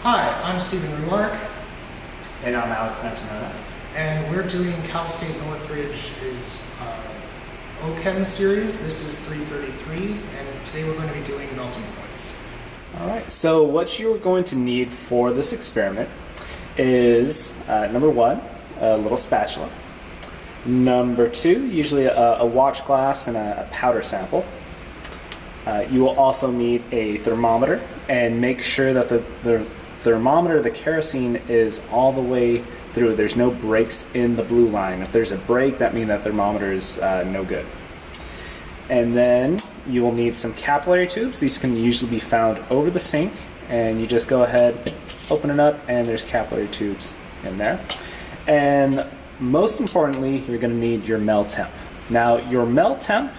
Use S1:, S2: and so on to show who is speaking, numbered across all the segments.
S1: Hi, I'm Stephen Rulark,
S2: And I'm Alex Mantanona.
S1: and we're doing Cal State Northridge's Chem series. This is 333, and today we're going to be doing melting points.
S2: All right, so what you're going to need for this experiment is, number one, a little spatula. Number two, usually a watch glass and a powder sample. You will also need a thermometer, and make sure that the thermometer, the kerosene, is all the way through. There's no breaks in the blue line. If there's a break, that means that thermometer is no good. And then you will need some capillary tubes. These can usually be found over the sink, and you just go ahead, open it up, and there's capillary tubes in there. And most importantly, you're going to need your mel temp. Now, your mel temp,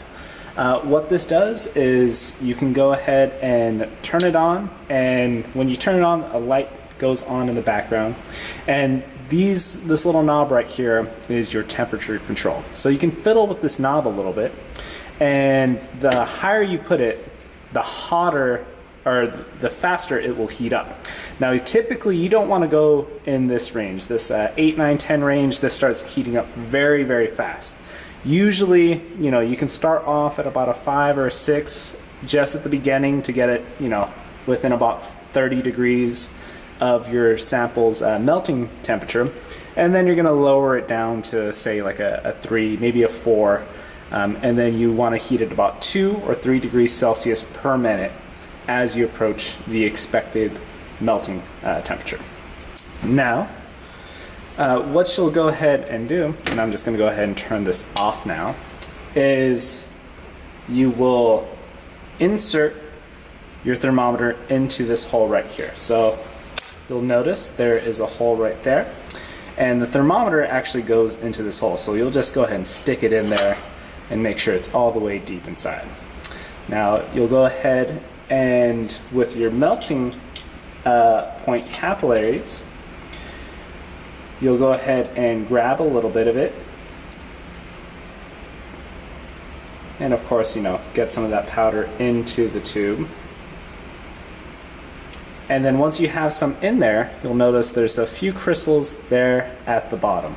S2: what this does is you can go ahead and turn it on, and when you turn it on, a light goes on in the background, and this little knob right here is your temperature control. So you can fiddle with this knob a little bit, and the higher you put it, the hotter or the faster it will heat up. Now typically you don't want to go in this range, this 8, 9, 10 range. This starts heating up very, very fast. Usually, you can start off at about a 5 or a 6 just at the beginning to get it, within about 30 degrees of your sample's melting temperature. And then you're going to lower it down to, say, like a 3, maybe a 4. And then you want to heat it about 2 or 3 degrees Celsius per minute as you approach the expected melting temperature. Now, what you'll go ahead and do, and I'm just going to go ahead and turn this off now, is you will insert your thermometer into this hole right here. So you'll notice there is a hole right there, and the thermometer actually goes into this hole. So you'll just go ahead and stick it in there and make sure it's all the way deep inside. Now you'll go ahead and with your melting point capillaries, you'll go ahead and grab a little bit of it, and of course, get some of that powder into the tube. And then once you have some in there, you'll notice there's a few crystals there at the bottom.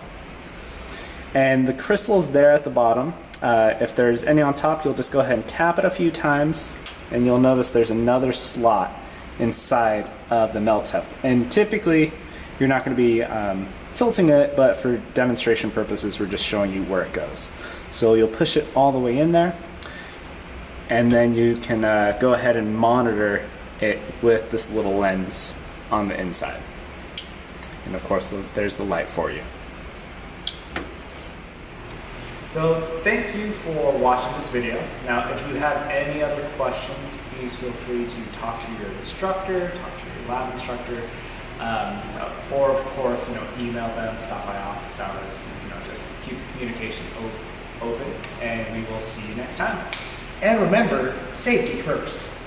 S2: And the crystals there at the bottom, if there's any on top, you'll just go ahead and tap it a few times, and you'll notice there's another slot inside of the mel temp. And typically, you're not going to be tilting it, but for demonstration purposes, we're just showing you where it goes. So you'll push it all the way in there, and then you can go ahead and monitor it with this little lens on the inside. And of course, there's the light for you. So thank you for watching this video. Now, if you have any other questions, please feel free to talk to your instructor, talk to your lab instructor, or of course, email them, stop by office hours, just keep communication open, and we will see you next time.
S1: And remember, safety first.